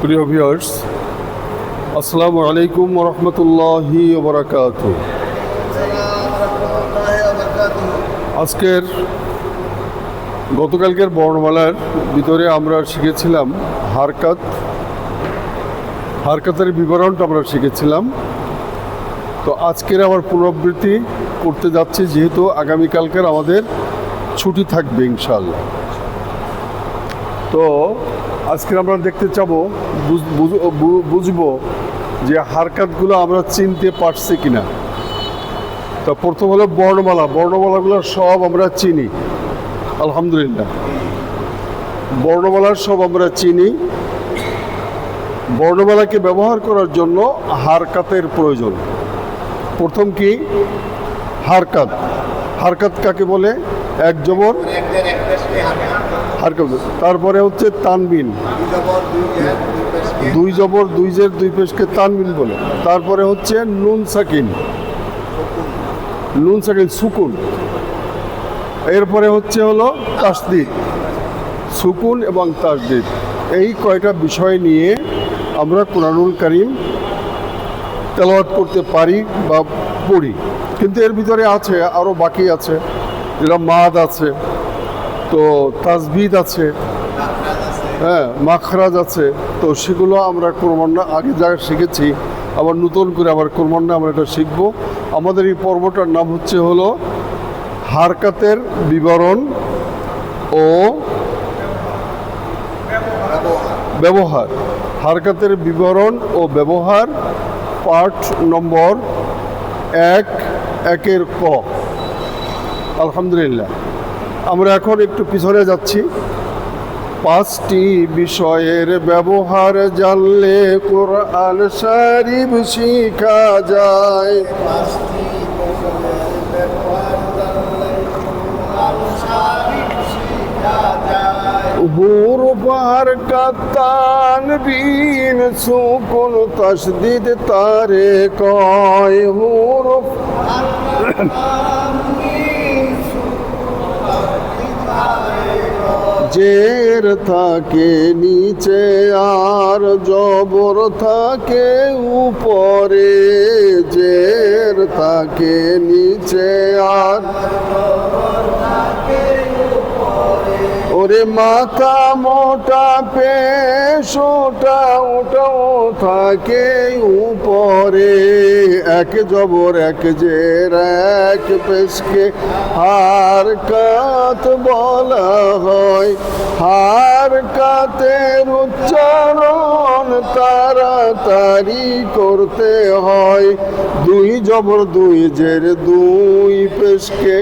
প্রিয় ভিউয়ার্স, আসসালামু আলাইকুম ওয়া রাহমাতুল্লাহি ওয়া বারাকাতুহু। আজকের গতকালকের বর্ণমালার ভিতরে আমরা শিখেছিলাম হারকাতের বিবরণটা আমরা শিখেছিলাম। তো আজকের আবার পুনরাবৃত্তি করতে যাচ্ছি, যেহেতু আগামীকালকের আমাদের ছুটি থাকবে ইনশাআল্লাহ। তো আজকে আমরা দেখতে চাবো, বুঝবো যে হারকাতগুলো আমরা চিনতে পারছি কিনা। তো প্রথম হলো বর্ণমালাগুলো সব আমরা চিনি আলহামদুলিল্লাহ। বর্ণমালার সব আমরা চিনি। বর্ণমালাকে ব্যবহার করার জন্য হারকাতের প্রয়োজন। প্রথম কি? হারকাত কাকে বলে? এক জবর হারকাত। তারপরে হচ্ছে তানবিন, দুই জবর দুই জের দুই পেশকে তানবিন বলে। তারপরে হচ্ছে নুন সাকিন সুকুন। এরপরে হলো তাসদিদ, সুকুন এবং তাসদিদ। এই কয়টা বিষয় নিয়ে আমরা কুরআনুল কারীম তেলাওয়াত করতে পারি বা পড়ি। কিন্তু এর ভিতরে আছে আরও বাকি আছে, যেটা মাদ আছে, তো তাসবিদ আছে, মাখরাজ আছে। তো সেগুলো আমরা ক্রমান্বয়ে আগে যা শিখেছি আবার নতুন করে আবার ক্রমান্বয়ে আমরা এটা শিখব। আমাদের এই পর্বটার নাম হলো হারকাতের বিবরণ ও ব্যবহার। হারকাতের বিবরণ ও ব্যবহার, পার্ট নম্বর 1 ক। আলহামদুলিল্লাহ। আমরা এখন একটু পিছনে যাচ্ছি। 5টি বিষয়ের ব্যবহার জানলে কোরআন শরীফ শিখা যায়। হুরুফ হারকাত তানবিন সুকুন তাসদিদ তারে কয়। হুরুফ জের থাকে নিচে আর জবর থাকে উপরে। জের থাকে নিচে আর ওরে মাথা মোটা পেশোটা ওটাও থাকে উপরে। এক জবর এক জের এক পেশকে হারকাত বলা হয়। হারকাতের উচ্চারণ তাড়াতাড়ি করতে হয়। দুই জবর দুই জের দুই পেশকে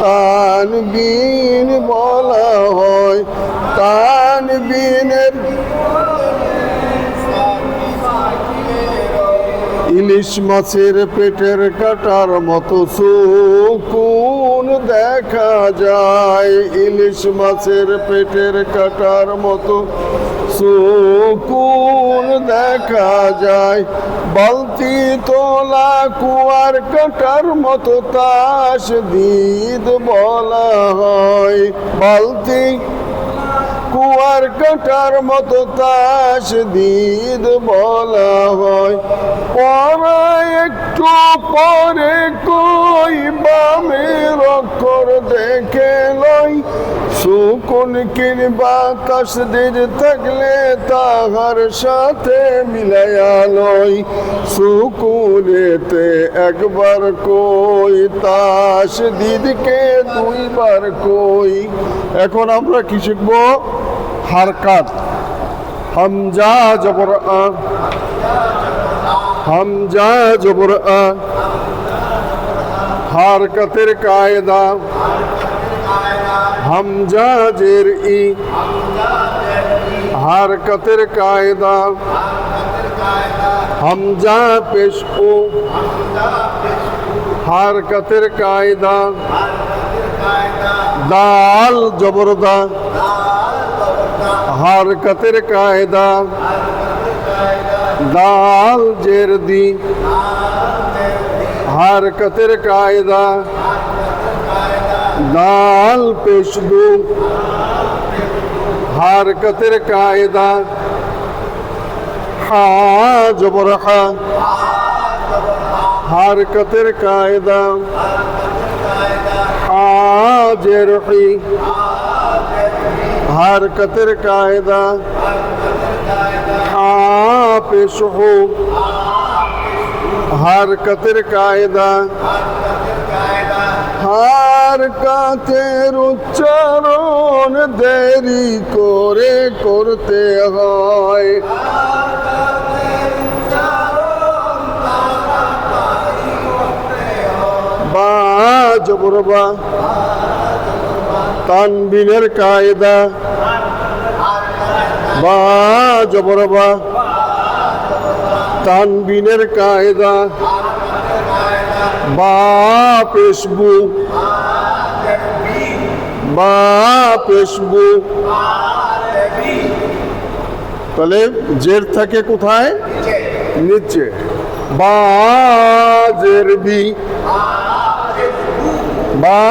তানবিন বলা হয়। তানবিনের ইলিশ মাছের পেটের কাটার মতো সুকুন দেখা যায়। ইলিশ মাছের পেটের কাটার মতো সুকুন দেখা যায়। বালতি তোলা কুয়ার কাটার মতো তাসদিদ বলা হয়। বালতি কুয়ার কাটার মতো তাসদিদ বলা হয়। পড়ায় একটু পরে কই বামের অক্ষর দেখে লই। সুকুন কিংবা তাসদিদ থাকলে তাহার সাথে মিলাইয়া লই। সুকুনেতে একবার কই, তাসদিদকে দুইবার কই। এখন আমরা কি শিখবো? হারকাত। হামজা জবর আ, হামজা জবর আ। হারকাতের কায়দা, হামজা জের ই। হারকাতের কায়দা, হামজা পেশ ও। হারকাতের কায়দা, দাল জবর দা। হারকাতের কায়দা, দাল জের দি। হারকাতের কায়দা, দাল পেশ দু। হারকাতের কায়দা, হা জবর হা, হারকাতের কায়দা, হা জের হি, হারকাতের কায়দা, হা পেশ হো, হারকাতের কায়দা, হারকাতের উচ্চারণ দেরি করে করতে হয়। বা জবর বা, তানবিনের কায়দা, বা জবর বা, তানবিনের কায়দা, বা পেশবু, বা পেশবু। তাহলে জের থাকে কোথায়? নিচে। বা জের বি, বা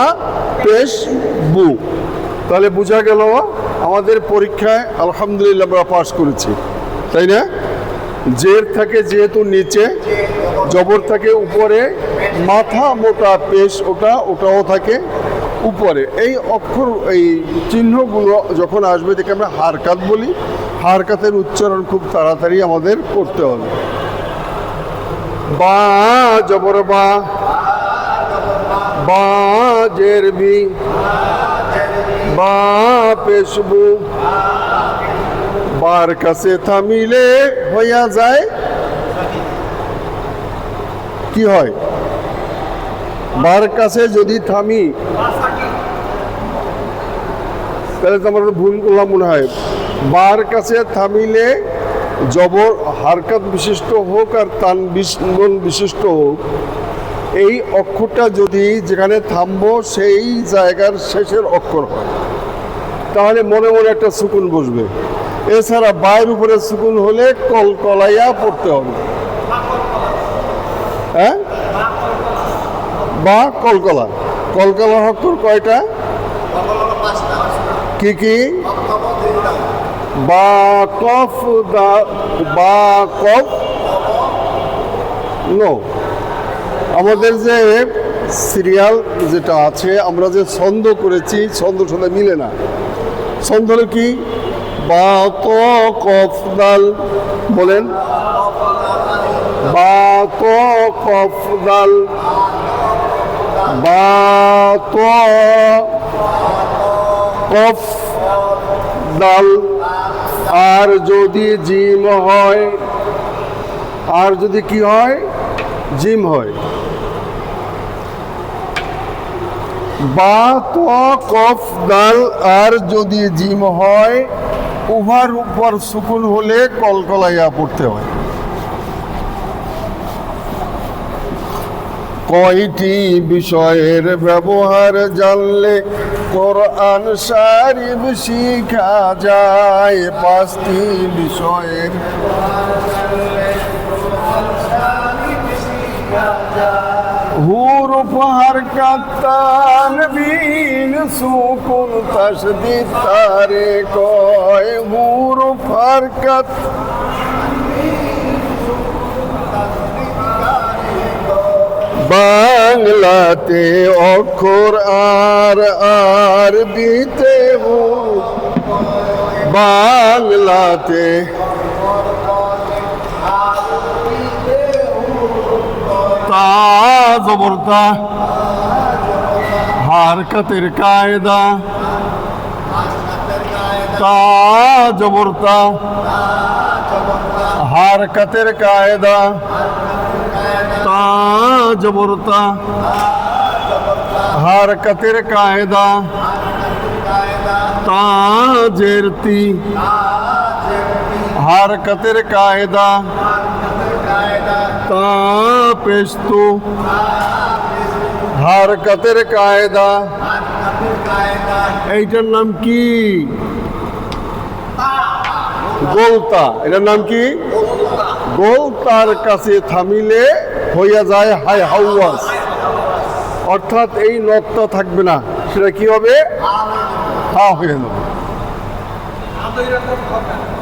পেশবু। তাহলে বোঝা গেল আমাদের পরীক্ষায় আলহামদুলিল্লাহ আমরা পাস করেছি, তাই না? জের থাকে যেহেতু নিচে, জবর থাকে উপরে, মাথা মোটা পেশ ওটাও থাকে উপরে। এই অক্ষর এই চিহ্নগুলো যখন আসবে দেখে আমরা হারকাত বলি। হারকাতের উচ্চারণ খুব তাড়াতাড়ি আমাদের করতে হবে। বা জবর বা, বা জের বি, বা পেশবু। বার কাছে থামিলে হইয়া যায় কি হয়? বার কাছে যদি থামি তাহলে তো আমার ভুল করলাম মনে হয়। বার কাছে থামিলে জবর হারকাত বিশিষ্ট হোক আর তানবিন বিশিষ্ট হোক, এই অক্ষরটা যদি যেখানে থামবো সেই জায়গার শেষের অক্ষর হয় তাহলে মনে মনে একটা সুকুন বসবে। এছাড়া বায়ের উপরে সুকুন হলে কলকলাইয়া পড়তে হবে। হ্যাঁ, বা কলকলা। কলকলার অক্ষর কয়টা? কি কি? বা কফ দা, বা কফ নো। আমাদের যে সিরিয়াল যেটা আছে আমরা যে ছন্দ করেছি, ছন্দর সাথে মিলে না। ছন্দ হলো কি? বা ত কফ দাল বলেন, বা ত কফ দাল, বা ত কফ দাল। আর যদি জিম হয়, আর যদি কি হয়? জিম হয়। বা ত কফ দাল আর যদি জিম হয়, উহার উপর সুকুন হলে কলকলাইয়া পড়তে হয়। কয়টি বিষয়ের ব্যবহার জানলে কোরআন শরীফ শিখা যায়? 5টি বিষয়ের হুরুফ হারকাত তানবিন সুকুন তাসদীদ তারে কয়। হুরুফ হারকাত বাংলাতে অক্ষর আর আরবিতে হুরুফ। বাংলাতে তা জবর তা, হারকাতের কায়দা, তা জবর তা, হারকাতের কায়দা, তা জবর তা, হারকাতের কায়দা, তা জের তি, হারকাতের কায়দা, তা পেশতু, হারকাতের কায়দা। এইটার নাম কি? গোলতা। এটার নাম কি? গোলতার কাছে থামিলে হইয়া যায় হাই হাওয়াস, অর্থাৎ এই নকটা থাকবে না, সেটা কি হবে? হা হয়ে যাবে।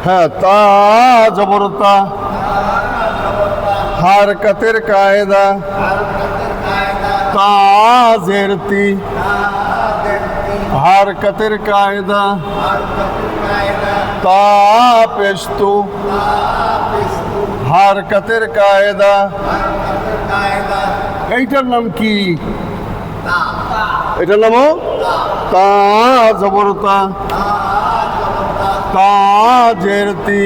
হ্যাঁ, তা জবরতা, হারকাতের কায়দা তা জের তি হারকাতের কায়দা তা পেশতু হারকাতের কায়দা এইটার নাম কি? এটার নাম তা জবরতা তা জেরতি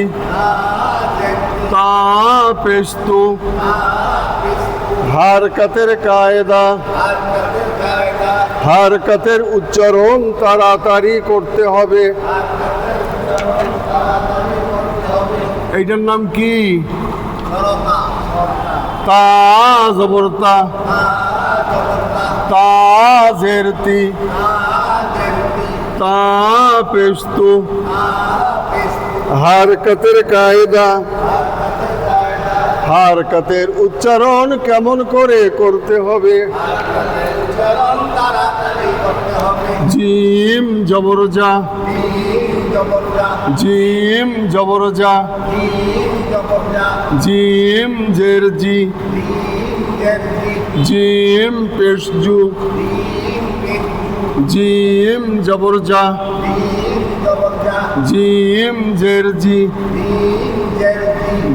তা পেশতু হারকাতের কায়দা হারকাতের উচ্চারণ তাড়াতাড়ি করতে হবে। এইটার নাম কি? তা জবরতা তা জেরতি তা পেশতু হারকাতের কায়দা হারকাতের উচ্চারণ কেমন করে করতে হবে? জিম জবরজা জিম জবরজা জিম জেরজি জিম পেশজু জিম জবরজা জিম জেরজি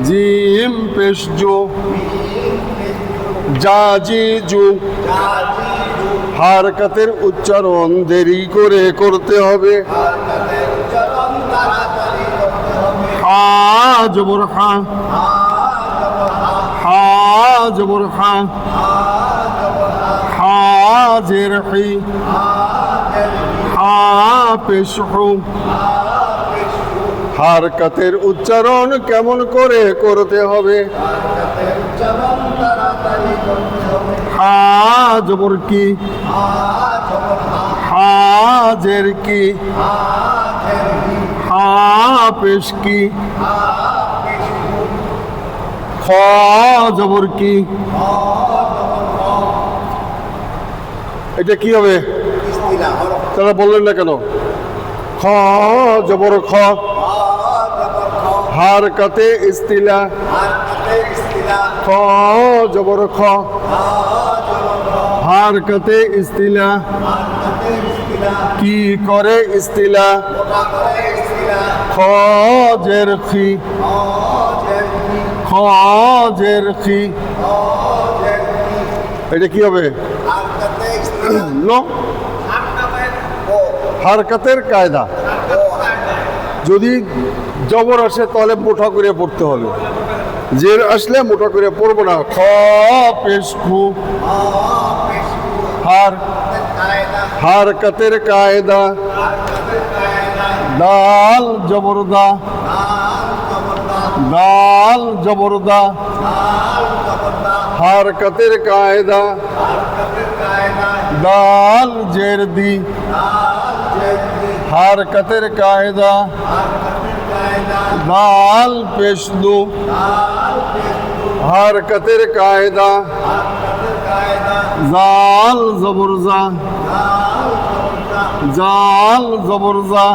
জিম পেশজু জাজিজু হারকাতের উচ্চারণ দেরি করে করতে হবে। হা জবর হা হা জবর হা হা জের হি হা পেশ হু হারকাতের উচ্চারণ কেমন করে করতে হবে? হা জবর কি হা জের কি হা পেশ কি খ জবর কি এটা কি হবে? তারা বললেন না কেন? খ জবর খ হারকাতে ইস্তিলা খ জবর খ হারকাতে ইস্তিলা কি করে ইস্তিলা খ জের খি খ জের খি এটা কি হবে? হারকাতের কায়দা যদি জবর আসে তাহলে মোটা করে পড়তে হবে, জের আসলে মোটা করে পড়বো না। খ পেশ খু হারকাতের কায়দা দাল জবরদা দাল জবরদা হারকাতের কায়দা দাল জেরদি হারকাতের কায়দা দাল পেশদু হারকাতের কায়দা জাল জবরজা জাল জবরজা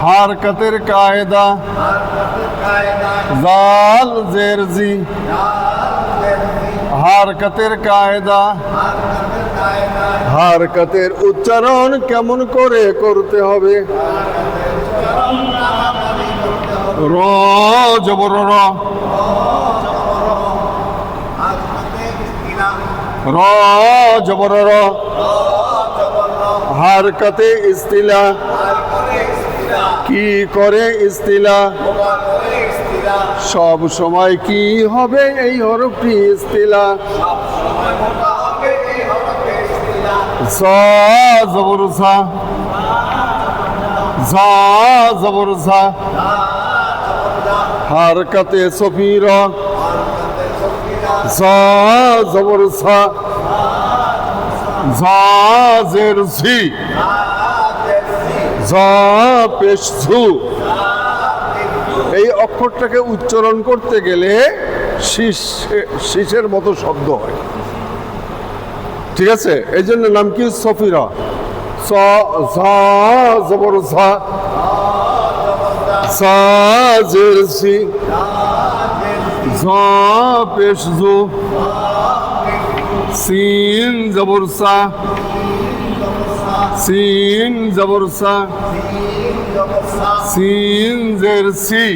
হারকাতের কায়দা জাল জেরজি হারকাতের কায়দা হারকাতের উচ্চারণ কেমন করে করতে হবে? র জবর র র জবর র হারকাতে ইস্তিলা কি করে ইস্তিলা সব সময় কি হবে এই হরফটি ইস্তিলা জা জবর জা জা জবর জা হারকাতে সফিরা জা জবর জা জা জের জি জা পেশ ঝু এই অক্ষরটাকে উচ্চারণ করতে গেলে শীষের মতো শব্দ হয়, ঠিক আছে? এই জন্য নাম কি? সফিরা জা জবর জা জের জি জ পেশ জু, সিন জবর সা, সিন জবর সা, সিন জের সি,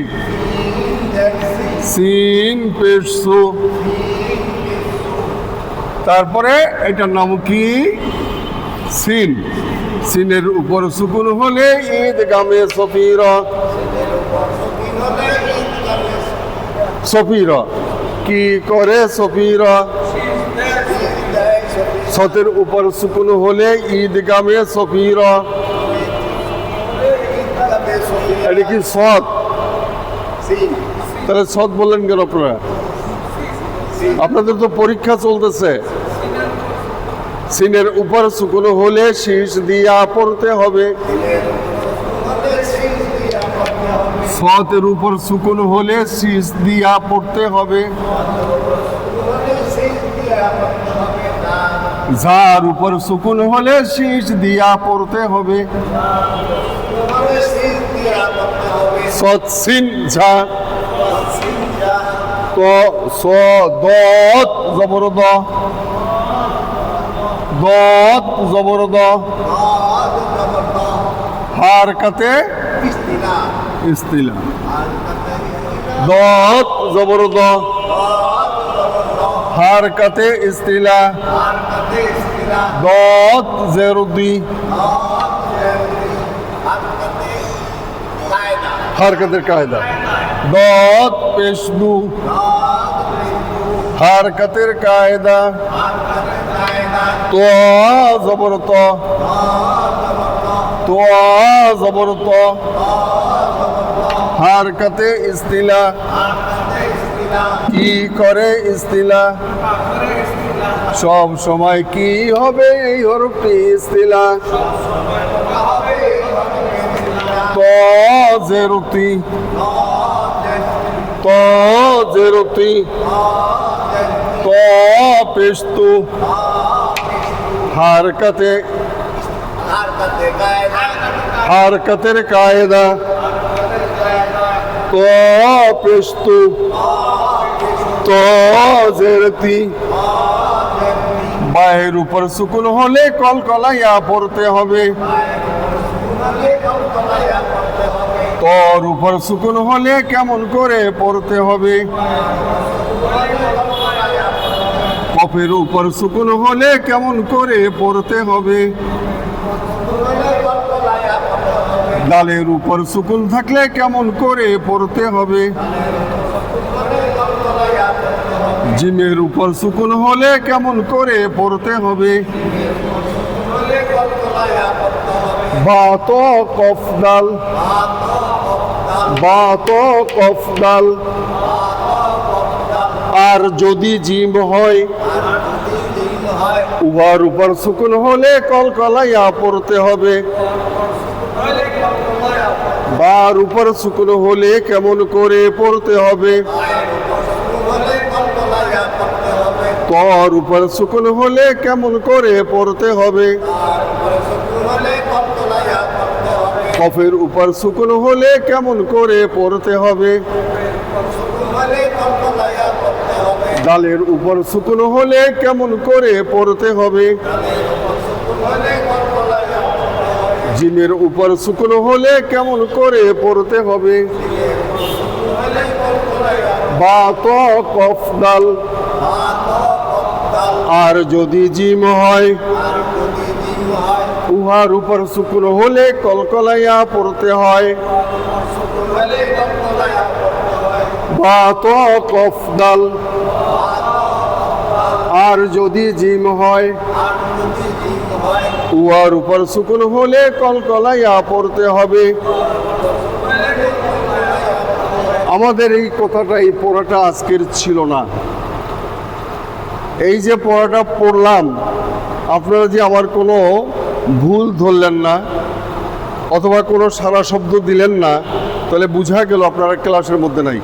সিন পেশ সু। তারপরে এটার নাম কি? সিন। সিনের উপর সুকুন হলে ঈদগামে সফিরা। সফিরা কি করে? সফিরা সতের উপর সুকুন হলে ঈদগামে সফিরা। এটা কি সৎ? তাহলে সৎ বললেন কেন আপনারা? আপনাদের তো পরীক্ষা চলতেছে। সিনের উপর সুকুন হলে শীষ দিয়া পড়তে হবে। সতের উপর সুকুন হলে শীষ দিয়া পড়তে হবে। যার উপর সুকুন হলে শীষ দিয়া পড়তে হবে। সৎ সিন ঝা, তো স দত জবর দ, দত জবর দ, হারকাতে ইস্তিলা, দত জবর দ, হারকাতে ইস্তিলা, দত জেরুদ্দি, হারকাতের কায়দা, দত পেশদু, হারকাতের কায়দা, তো জবর ত, তো জবর ত, হারকাতে ইস্তিলা। কি করে ইস্তিলা? সব সময় কি হবে এই হরফটি? ইস্তিলা। তো জেরুতি, তো জেরুতি, তো পেশতু, হারকাতে, হারকাতের কায়দা, তো পেশতু, তো জেরতি। বায়ের উপর সুকুন হলে কলকলাইয়া পড়তে হবে। তোর উপর সুকুন হলে কেমন করে পড়তে হবে? কফের উপর সুকুন হলে কেমন করে পড়তে হবে? দালের উপর সুকুন থাকলে কেমন করে পড়তে হবে? জিমের উপর সুকুন হলে কেমন করে পড়তে হবে? বা তো কফ দাল, বা তো কফ দাল। আর যদি জিম হয়, উহার উপর সুকুন হলে কলকলাইয়া পড়তে হবে। বার উপর সুকুন হলে কেমন করে পড়তে হবে? তর উপর সুকুন হলে কেমন করে পড়তে হবে? কফের উপর সুকুন হলে কেমন করে পড়তে হবে? ডালের উপর সুকুন হলে কেমন করে পড়তে হবে? জিমের উপর সুকুন হলে কেমন করে পড়তে হবে? বা তো কফ দাল। আর যদি জিম হয়, উহার উপর সুকুন হলে কলকলাইয়া পড়তে হয়। বা তো কফ দাল। আর যদি জিম হয়, উহার উপর সুকুন হলে কলকলাইয়া পড়তে হবে। আমাদের এই কথাটা, এই পড়াটা আজকের ছিল না। এই যে পড়াটা পড়লাম, আপনারা যে আমার কোনো ভুল ধরলেন না অথবা কোনো সারা শব্দ দিলেন না, তাহলে বোঝা গেল আপনারা ক্লাসের মধ্যে নাই।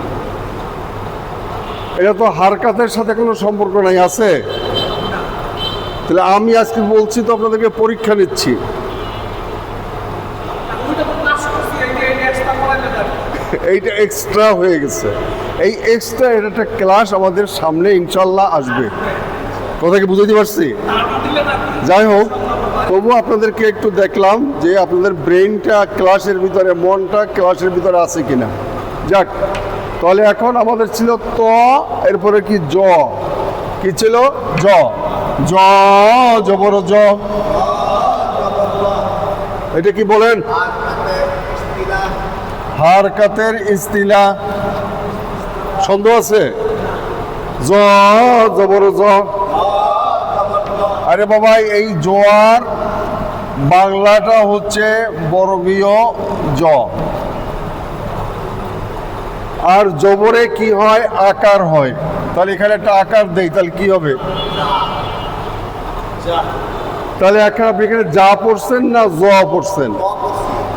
এটা তো হারকাতের সাথে কোনো সম্পর্ক নাই, আছে? তাহলে আমি আজকে বলছি তো আপনাদেরকে পরীক্ষা নিচ্ছি। এইটা এক্সট্রা হয়ে গেছে। এই এক্সট্রা এটা একটা ক্লাস আমাদের সামনে ইনশাল্লাহ আসবে। কথা কি বুঝাতে পারছি? যাই হোক, তবু আপনাদেরকে একটু দেখলাম যে আপনাদের ব্রেনটা ক্লাসের ভিতরে, মনটা ক্লাসের ভিতরে আছে কিনা। যাক, তাহলে এখন আমাদের ছিল ত, এরপরে কি জ, কি ছিল জ, জ জবর জ, এটা কি বলেন? হারকাতের ইস্তিলা। সন্দেহ আছে? জ জবর জ। আরে বাবা, এই জোয়ার বাংলাটা হচ্ছে বর্গীয় জ, আর জবরে কি হয়? আকার হয়। তাহলে এখানে একটা আকার দেই, তাহলে কি হবে? তাহলে এখন আপনি এখানে যা পড়ছেন না জ পড়ছেন?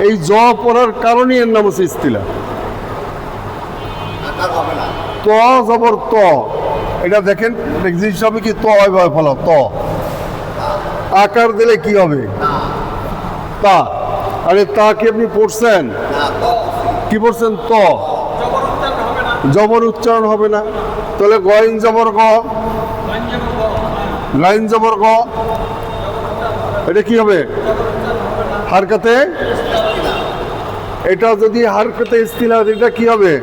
এই জ পড়ার কারণে এর নাম হচ্ছে ইস্তিলা। ত জবর ত, এটা দেখেন জিনিস হবে কি? ত হয় ফলা ত, আকার দিলে কি হবে? তা। আরে তা কি আপনি পড়ছেন? কি পড়ছেন? ত, জবর উচ্চারণ হবে না। তাহলে গইন জবর গ, লাইন জবর গ, এটা কি হবে? হারকাতে। এটা যদি হারকাতে ইস্তিলা, এটা কি হবে?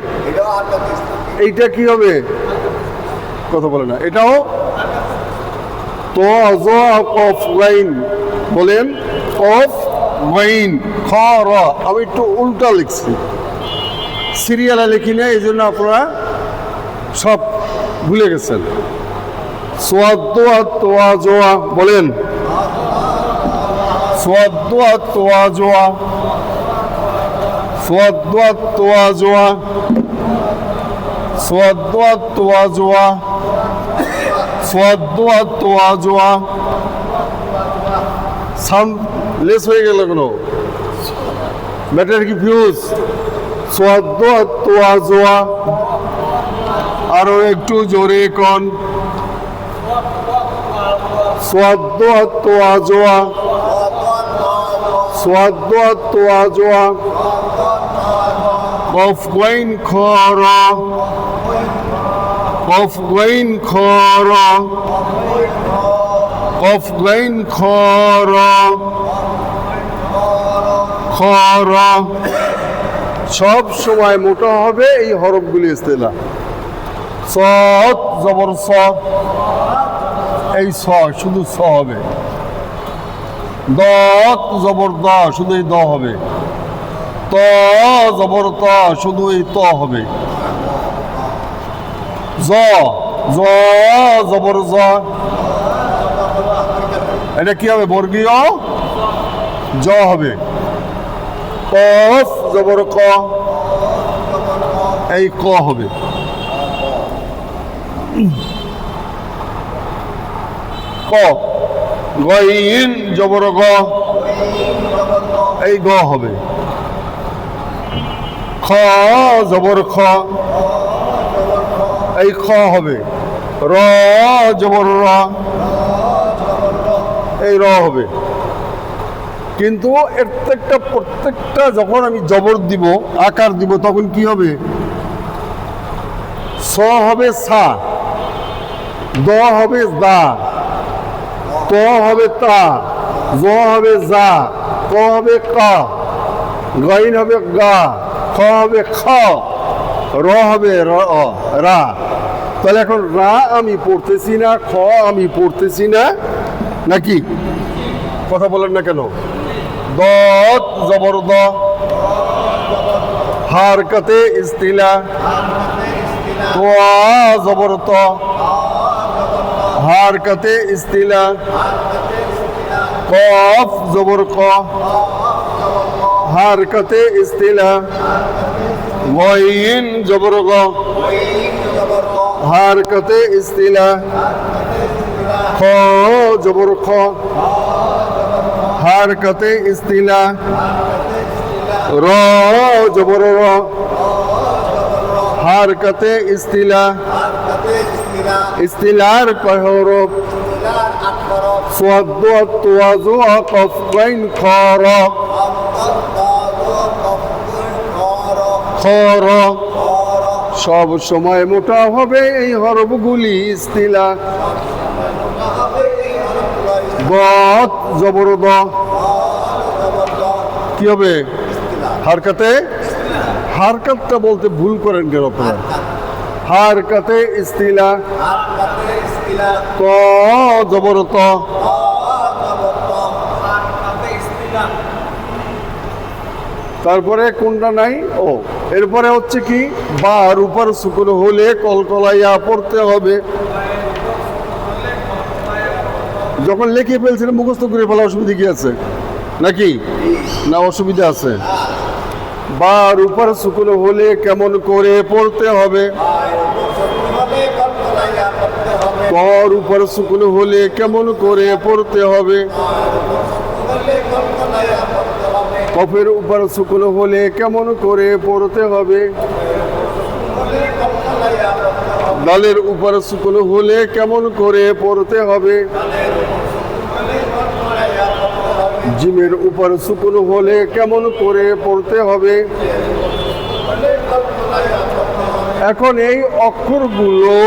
এইটা কি হবে? কথা বলে না। এটাও তো জ কফ লাইন বলেন, কফ লাইন খ র। আমি একটু উল্টা লিখছি, সিরিয়ালে লিখি না, এই জন্য আপনারা সব ভুলে গেছেন। সোয়াদোয়া তোয়া জোয়া বলেন, সোয়াদোয়া তোয়া জোয়া, সোয়াদোয়া তোয়া জোয়া, সোয়াদোয়া তোয়া জোয়া, সোয়াদোয়া তোয়া জোয়া। সাউন্ড লেস হয়ে গেল কেন? ব্যাটারি কি ফিউজ? সোয়াদোয়া তোয়া জোয়া, আরো একটু জোরে কন। সোয়াদোয়া তোয়া জোয়া, সোয়াদোয়া তোয়া জোয়া, কফ গাইন খ র, কফ গাইন খ র, কফ গাইন খ র, খ র। সব সময় মোটা হবে এই হরফগুলি ইস্তিলা। সৎ জবর স, এই স শুধু স হবে। দত জবর দ, শুধু এই দ হবে। ত জবর ত, শুধু এই ত হবে। জ জ জবর জ, এটা কি হবে? বর্গীয় জ হবে। কফ জবর ক, এই ক হবে। ক গইন জবর গ, এই গ হবে। খ জবর খ, এই খ হবে। র জবর র, এই র হবে। কিন্তু এর প্রত্যেকটা যখন আমি জবর দিব, আকার দিব, তখন কি হবে? স হবে সা, দ হবে দা, ত হবে তা, জ হবে যা, ক হবে ক, গাইন হবে গা, খ হবে খ, র হবে রা। তাহলে এখন রা আমি পড়তেছি না, খ আমি পড়তেছি না, নাকি? কথা বলেন না কেন? দত জবর দ, হারকাতে ইস্তিলা, তোয়া জবর ত, হারকাতে ইস্তিলা, কফ জবর ক, হারকাতে ইস্তিলা, গইন জবর গ, হারকাতে ইস্তিলা, খ জবর খ, হারকাতে ইস্তিলা, র জবর র, হারকাতে ইস্তিলা, ইস্তিলার কয় হরফ? সোয়াদ তোয়া জোয়া কফ গাইন খ র, খ র। সব সময় মোটা হবে এই হরফগুলি ইস্তিলা। গত জবর দ কি হবে? হারকাতে, হারকাতটা বলতে ভুল করেন কেন আপনারা? হারকাতে ইস্তিলা। ত জবর ত, তারপরে কোনটা নাই? ও এরপরে হচ্ছে কি, বার উপর সুকুন হলে কলকলাইয়া পড়তে হবে। যখন লিখে ফেলছেন মুখস্থ করে ফেলা অসুবিধা কি আছে নাকি? না অসুবিধা আছে? বার উপর সুকুন হলে কেমন করে পড়তে হবে? কর উপর সুকুন হলে কেমন করে পড়তে হবে? কফের উপর সুকুন হলে কেমন করে পড়তে হবে? দালের উপর সুকুন হলে কেমন করে পড়তে হবে? জিমের উপর সুকুন হলে কেমন করে পড়তে হবে? এখন এই অক্ষরগুলো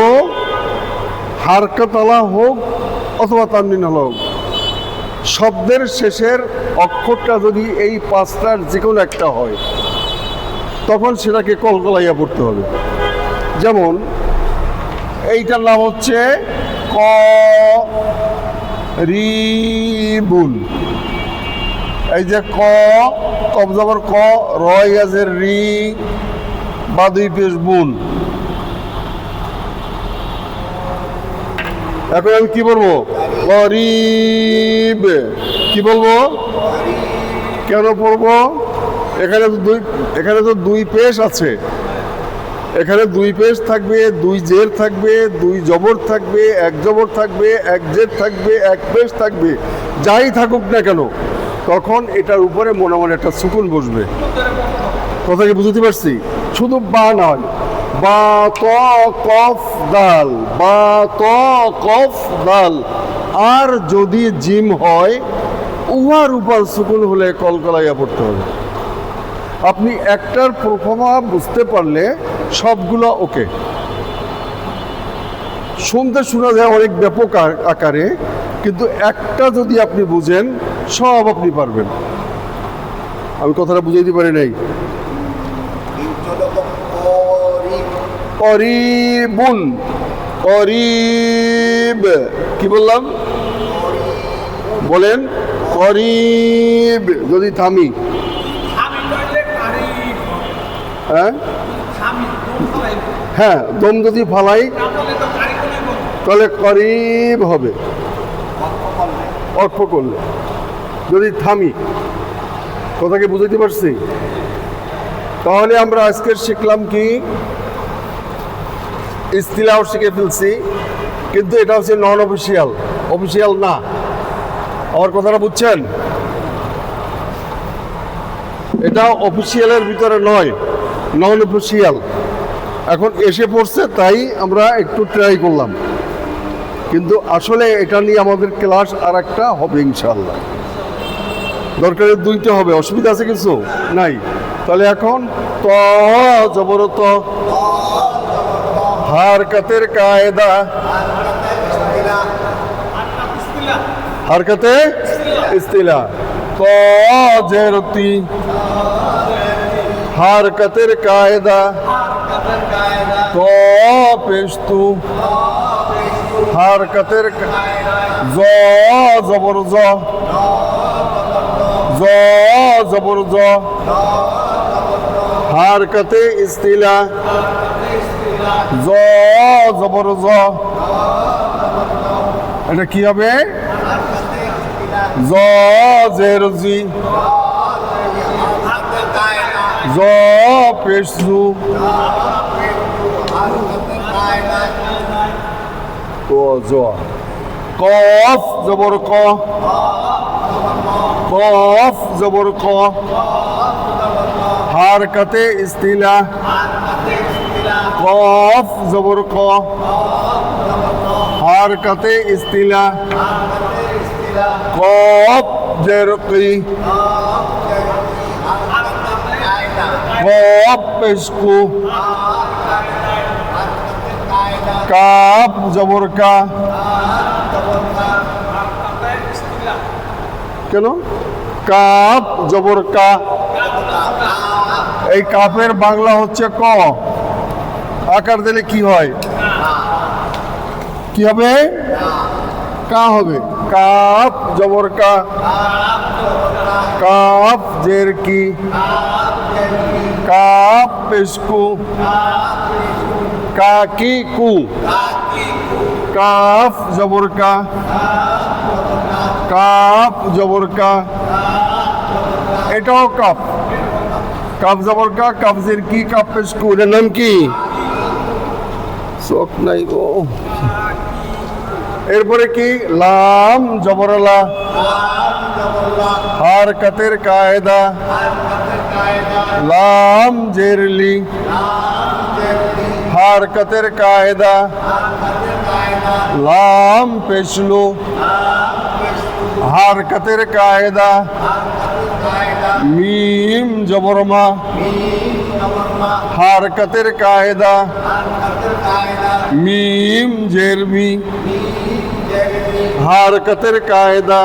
হারকাতালা হোক অথবা তানবিন হোক, শব্দের শেষের অক্ষরটা যদি এই পাঁচটার যে কোনো একটা হয় তখন সেটাকে কলকলাইয়া পড়তে হবে। যেমন এইটার নাম হচ্ছে ক রিবুন। এই যে ক, কব জবর ক, রয় গাছের রি, বা দুই পেশ বুন। এখন আমি কি বলবো? গরিব। কি বলবো? কেন পড়বো? এখানে তো দুই পেশ আছে। এখানে দুই পেশ থাকবে, দুই জের থাকবে, দুই জবর থাকবে, এক জবর থাকবে, এক জের থাকবে, এক পেশ থাকবে, যাই থাকুক না কেন তখন এটার উপরে মনে মনে একটা সুকুন বসবে। কথা কি বুঝতে পারছি? শুধু বা নয়, বা ত কফ দাল, বা ত কফ দাল। আর যদি জিম হয় উহার উপর সুকুন হলে কলকলাইয়া পড়তে হবে। আপনি একটার প্রফর্মা বুঝতে পারলে সবগুলো ওকে। শুনতে শোনা যায় অনেক ব্যাপক আকারে, কিন্তু একটা যদি আপনি বুঝেন সব আপনি পারবেন। আমি কথাটা বুঝাইতে পারি নাই? করিবুন, করিব। কি বললাম? বলেন করিব। যদি থামি, হ্যাঁ হ্যাঁ, দম যদি ফালাই তাহলে করিব হবে অর্থ করলে। যদি থামি, কথাকে বুঝাইতে পারছি? তাহলে আমরা আজকে শিখলাম কি, ইস্তিলাও শিখে ফেলছি, কিন্তু এটা হচ্ছে নন অফিসিয়াল, অফিসিয়াল না। আমার কথাটা বুঝছেন? এটা অফিসিয়ালের ভিতরে নয়, নন অফিসিয়াল। এখন এসে পড়ছে তাই আমরা একটু ট্রাই করলাম, কিন্তু আসলে এটা নিয়ে আমাদের ক্লাস আর একটা হবে ইনশাল্লাহ। দরকারে দুইটা হবে, অসুবিধা আছে কিছু নাই? তাহলে এখন ত জবর ত, হারকাতের কায়দা, হারকাতে ইস্তিলা। ত জেরতি, হারকাতের কায়দা। ত পেশতু, হারকাতের জ জবর জ, জ জবর জ, হারকাতে ইস্তিলা। জ জবর জ, এটা কি হবে? জ জের জি, জ পেশু, জ। কফ জবর ক, কফ জবর ক, হারকাতে ইস্তিলা। কফ জবর ক, হারকাতে ইস্তিলা। কফ জের কি, কফ পেশকু, কাপ জবর কা। কেন? কাপ জবর কা। এই কাপের বাংলা হচ্ছে ক। আকার দিলে কি হয়? কি হবে? কা হবে। কাপ জবর কা। কাপ জের কি। কাপ পেশকু। কাকি কু। কাফ জবর কা। কাপ জবর কা। এটাও কাপ। কাপ জবর কা, কাপ জের কি, কাপ পেশকু। এর নাম কি? চোখ নাই গো। এরপরে কি? লাম জবরলা। হারকাতের কায়দা। লাম জেরলি। হারকাতের কায়দা। লাম পেশলু। হারকাতের কায়দা। মিম জবরমা। হারকাতের কায়দা। মিম জেরমি। হারকাতের কায়দা।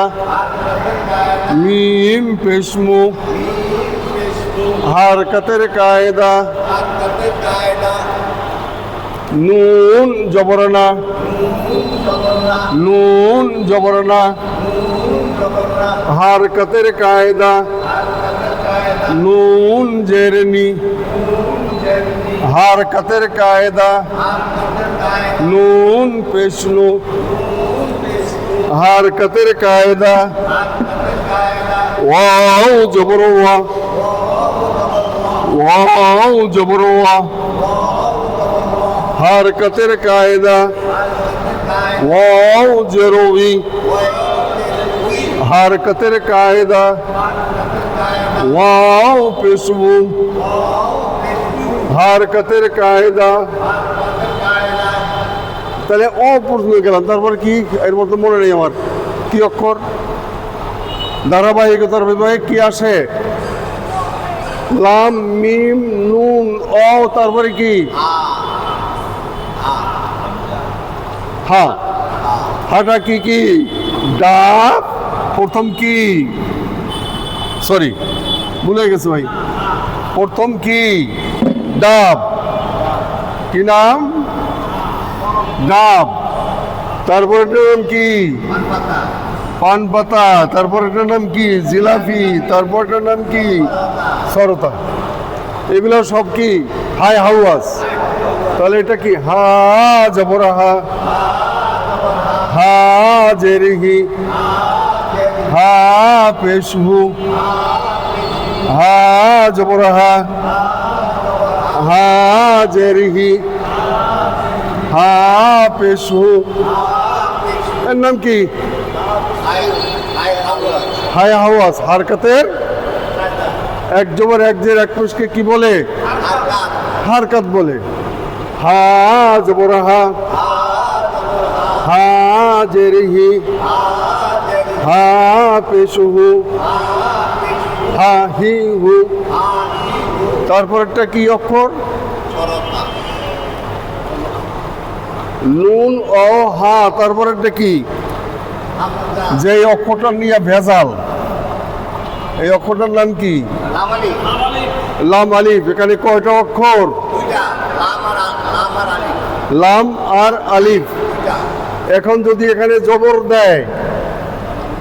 মিম পেশমু। হারকাতের কায়দা। নুন জবরনা। নুন জবরনা। হারকাতের কায়দা। নুন জেরনি। হারকাতের কায়দা। নুন পেশনু। হারকাতের কায়দা। ওয়াও জবর ওয়া। ওয়াও জবর ওয়া। হারকাতের কায়দা। ওয়াও জেরোই। হারকাতের কায়দা। ওয়াও পেশবু। হারকাতের কায়দা। তাহলে অ পর্যন্ত গেলাম। তারপর কি? এর মধ্যে মনে নেই আমার কি অক্ষর। ধারাবাহিকতার বিভাগে কি আসে? লাম মিম নুন অ। তারপরে কি? হা। হাটা কি কি? ডাব। প্রথম কি? সরি, ভুলে গেছে ভাই। প্রথম কি? ডাব। কি নাম? ডাব। তারপর এটার নাম কি? পান পাতা। তারপর এটার নাম কি? জিলাপি। তারপর এটার নাম কি? সরতা। এগুলো সব কি? হাই হাওয়াস। তাহলে এটা কি? হা জবর হা। হা জেরহি। হা পেশহু। হা জবর হা। হা জেরহি। হা পেশহু। এর নাম কি? হাই হাওয়াস। হারকাতের এক জবর এক জের এক পেশকে কি বলে? হারকাত বলে। হা জবর হা। হা জেরহি। হা পেশহু। হা হি হু। তারপর একটা কি অক্ষর? নুন ও হা। তারপর একটা কি? যে অক্ষরটা নিয়ে ভেজাল, এই অক্ষরটার নাম কি? লাম আলিফ। এখানে কয়টা অক্ষর? লাম আর আলিফ। এখন যদি এখানে জবর দেয়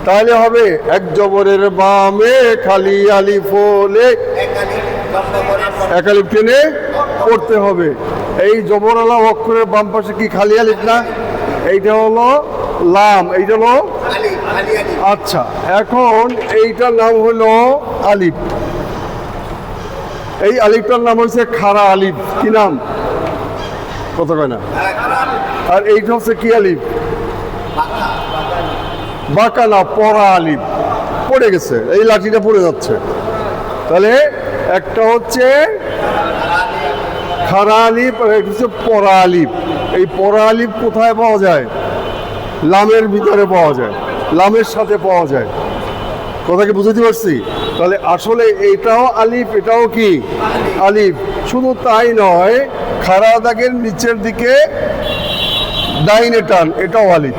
তাহলে হবে এক জবরের বামে খালি আলিফ হলে এক আলিফ টেনে পড়তে হবে। এই জবরওয়ালা অক্ষরের বাম পাশে কি খালি আলিফ না? এইটা হলো লাম, এইটা হলো আচ্ছা। এখন এইটার নাম হলো আলিফ। এই আলিফটার নাম হচ্ছে খাড়া আলিফ। কি নাম? কত কয় না? আর এইটা হচ্ছে কি আলিফ? বাঁকা না, পড়া আলিফ। পড়ে গেছে, এই লাঠিটা পড়ে যাচ্ছে। তাহলে একটা হচ্ছে খাড়া আলিফ আর একটা হচ্ছে পড়া আলিফ। এই পড়া আলিফ কোথায় পাওয়া যায়? লামের ভিতরে পাওয়া যায়, লামের সাথে পাওয়া যায়। কথা কি বুঝতে পারছি? তাহলে আসলে এটাও আলিফ, এটাও কি আলিফ। শুধু তাই নয়, খাড়া দাগের নিচের দিকে ডাইনে টান, এটাও আলিফ।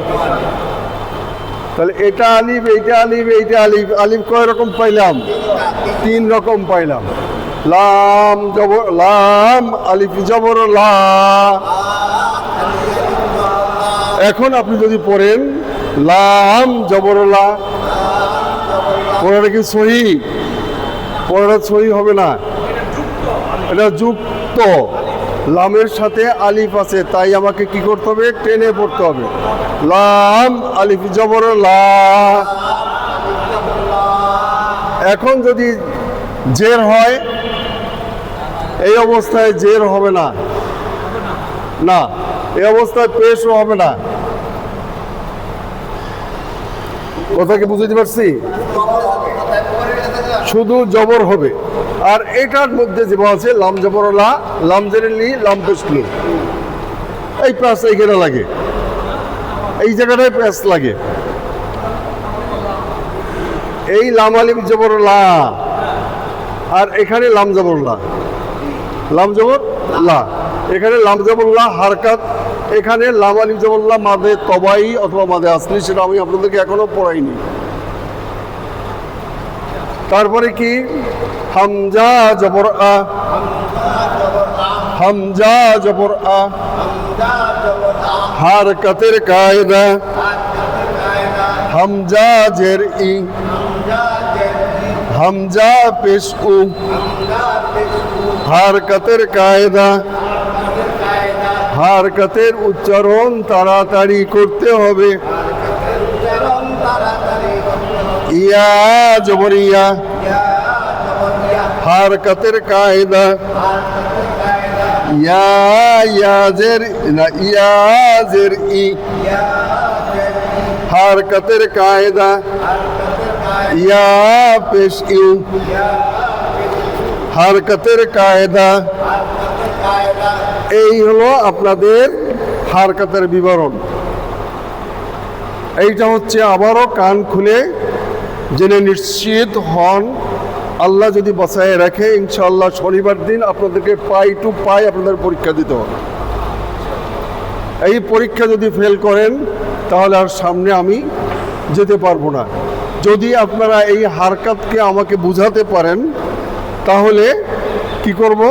তাহলে এটা আলিফ, এইটা আলিফ, এইটা আলিফ। আলিফ কয় রকম পাইলাম? 3 রকম পাইলাম। লাম জবর লাম, আলিফ জবর লা। এখন আপনি যদি পড়েন লাম জবর লা, পড়াটা কি সহি? পড়াটা সহি হবে না, এটা যুক্ত। লামের সাথে আলিফ আছে, তাই আমাকে কি করতে হবে? টেনে পড়তে হবে। লাম আলিফ জবর লা। এখন যদি জের হয়, এই অবস্থায় জের হবে না, না এই অবস্থায় পেশও হবে না। কথা কি বুঝতে পারছি? শুধু জবর হবে। আর এটার মধ্যে যে আছে লাম জবর লা, লাম জেরে লি, লাম পেশ লু, এই প্যাস এইখানে লাগে, এই জায়গাটায় প্যাস লাগে। এই লাম আলিফ জবর লা, আর এখানে লাম জবর লা, লাম জবর লা, এখানে লাম জবর লা হারকাত, এখানে লাম আলিফ জবর লা মাদে তবাই অথবা মাদে আসলি, সেটা আমি আপনাদেরকে এখনো পড়াইনি। তারপরে কি? হামজা জবর আ, হামজা জবর আ, হারকাতের কায়দা, হামজা জের ই, হামজা পেশ উ, হারকাতের কায়দা। হারকাতের উচ্চারণ তাড়াতাড়ি করতে হবে। ইয়া জবর ইয়া, হারকাতের কায়দা। ইয়া ইয়া জের না, ইয়া জের ই, হারকাতের কায়দা। ইয়া পেশ ইউ, হারকাতের কায়দা। এই হলো আপনাদের হারকাতের বিবরণ। এইটা হচ্ছে, আবারও কান খুলে জেনে নিশ্চিত হন, আল্লাহ যদি বাঁচায় রাখে ইনশাআল্লাহ শনিবার দিন আপনাদেরকে পাই টু পাই আপনাদের পরীক্ষা দিতে হবে। এই পরীক্ষা যদি ফেল করেন তাহলে আর সামনে আমি যেতে পারবো না। যদি আপনারা এই হারকাতকে আমাকে বুঝাতে পারেন তাহলে কি করব?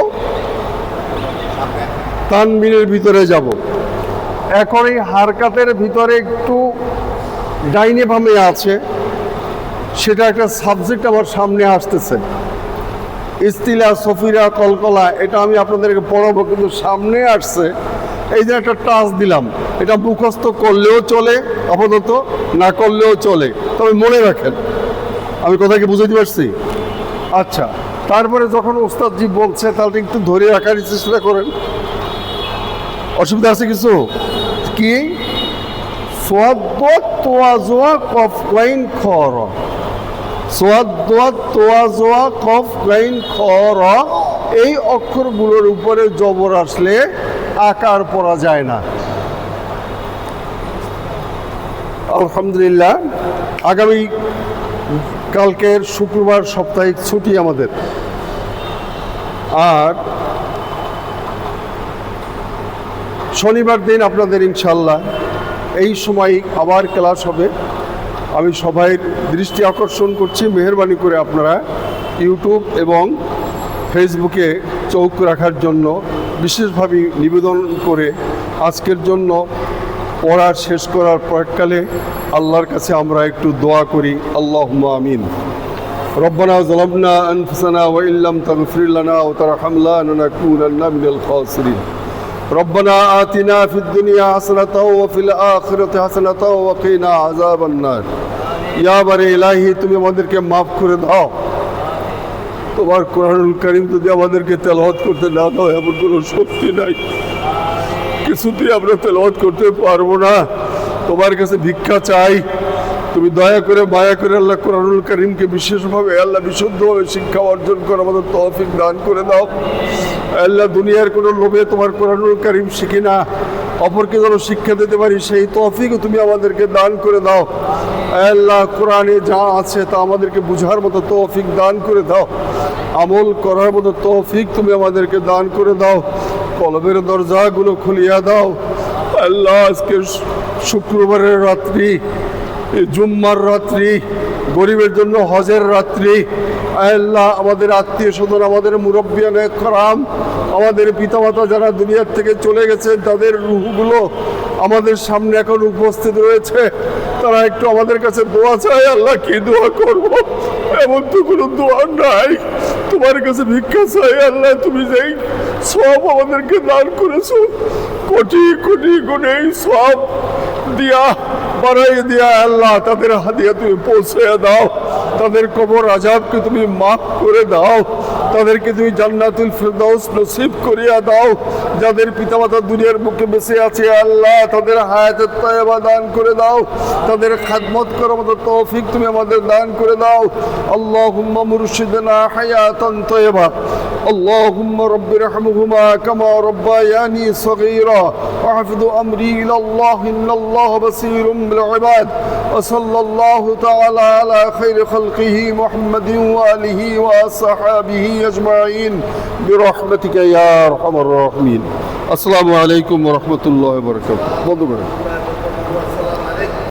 তানবিনের ভিতরে যাব। এখন এই হারকাতের ভিতরে একটু ডাইনে বামে আছে, সেটা একটা সাবজেক্ট আমার সামনে আসতেছে, ইস্তিলা সফিরা কলকলা, এটা আমি আপনাদেরকে পড়াবো, কিন্তু সামনে আসছে। এই যে একটা টাচ দিলাম, এটা মুখস্থ করলেও চলে, আপাতত না করলেও চলে, তবে মনে রাখেন। আমি কথা কি বুঝাতে পারছি? আচ্ছা, তারপরে যখন ওস্তাদজি বলছে তাহলে একটু ধরে রাখার চেষ্টা করেন। অসুবিধা আছে কিছু? কি? সোয়াদ তোয়াজোয়া কফ লাইন খর, সোয়াদ তোয়াজোয়া কফ লাইন খর, এই অক্ষরগুলোর উপরে জবর আসলে আকার পড়া যায় না। আলহামদুলিল্লাহ, আগামী কালকের শুক্রবার সাপ্তাহিক ছুটি আমাদের, আর শনিবার দিন আপনাদের ইনশাল্লাহ এই সময় আবার ক্লাস হবে। আমি সবাই দৃষ্টি আকর্ষণ করছি, মেহেরবানি করে আপনারা ইউটিউব এবং ফেসবুকে চোখ রাখার জন্য বিশেষভাবে নিবেদন করে আজকের জন্য পড়া শেষ করার পরকালে আল্লাহর কাছে আমরা একটু দোয়া করি। আল্লাহুম্মা আমিন। রব্বানা যালামনা আনফুসানা ওয়া ইল্লাম তাগফির লানা ওয়া তারহামনা লানাকুনান্না মিনাল খাসিরিন। রব্বানা আতিনা ফিদ দুনিয়া হাসানাতাও ওয়া ফিল আখিরাতি হাসানাতাও ওয়া কিনা আযাবান নার। ইয়া বারে ইলাহি, তুমি আমাদেরকে মাফ করে দাও। তোমার কোরআনুল কারীম যদি আমাদেরকে তেলাওয়াত করতে না দাও, এমন কোনো শক্তি নাই, কিছুতেই আমরা তেলাওয়াত করতে পারবো না। তোমার কাছে ভিক্ষা চাই, তুমি দয়া করে মায়া করে আল্লাহ কোরআনুল কারীমকে বিশেষভাবে আল্লাহ বিশুদ্ধভাবে শিক্ষা অর্জন করে আমাদের তৌফিক দান করে দাও। আল্লাহ, দুনিয়ার কোনো লোভে তোমার কোরআনুল কারীম শিখি না, অপরকে যেন শিক্ষা দিতে পারি সেই তৌফিকও তুমি আমাদেরকে দান করে দাও। আল্লাহ, কোরআনে যা আছে তা আমাদেরকে বুঝার মতো তৌফিক দান করে দাও, আমল করার মতো তৌফিক তুমি আমাদেরকে দান করে দাও। কলবের দরজাগুলো খুলিয়া দাও, আল্লাহ আজকে শুক্রবারের রাত্রি, জুম্মার রাত্রি, গরিবের জন্য হজের রাত্রি। আল্লাহ আমাদের আত্মীয় স্বজন, আমাদের মুরব্বিয়ানে করম, আমাদের পিতামাতা যারা দুনিয়ার থেকে চলে গেছেন তাদের রূহগুলো আমাদের সামনে এখন উপস্থিত রয়েছে। তারা একটু আমাদের কাছে দোয়া চায়। আল্লাহ কি দোয়া করব, এমন তো কোনো দোয়া নাই। তোমার কাছে ভিক্ষা চাই আল্লাহ, তুমি যেই সব আমাদেরকে দান করেছো, কোটি কোটি গুণে সব দিয়া বাড়াই দিয়া আল্লাহ তাদের হাদিয়া তুমি পৌঁছে দাও। তাদের কবর আযাবকে তুমি মাফ করে দাও। তাদেরকে তুমি জান্নাতুল ফিরদাউস নসিব করিয়া দাও। যাদের পিতামাতা দুনিয়ার বুকে বেঁচে আছে আল্লাহ তাদের হায়াতের তাইয়্যিবা দান করে দাও। তাদের খেদমত করার মতো তৌফিক তুমি আমাদের দান করে দাও। আল্লাহুম্মা মুরশিদনা হায়াতান তাইয়্যিবা। اللهم رب ارحمهما كما ربياني صغيرا واحفظ امري الى الله ان الله بصير بالعباد وصلى الله تعالى على خير خلقه محمد واله وصحبه اجمعين برحمتك يا ارحم الراحمين. السلام عليكم ورحمه الله وبركاته.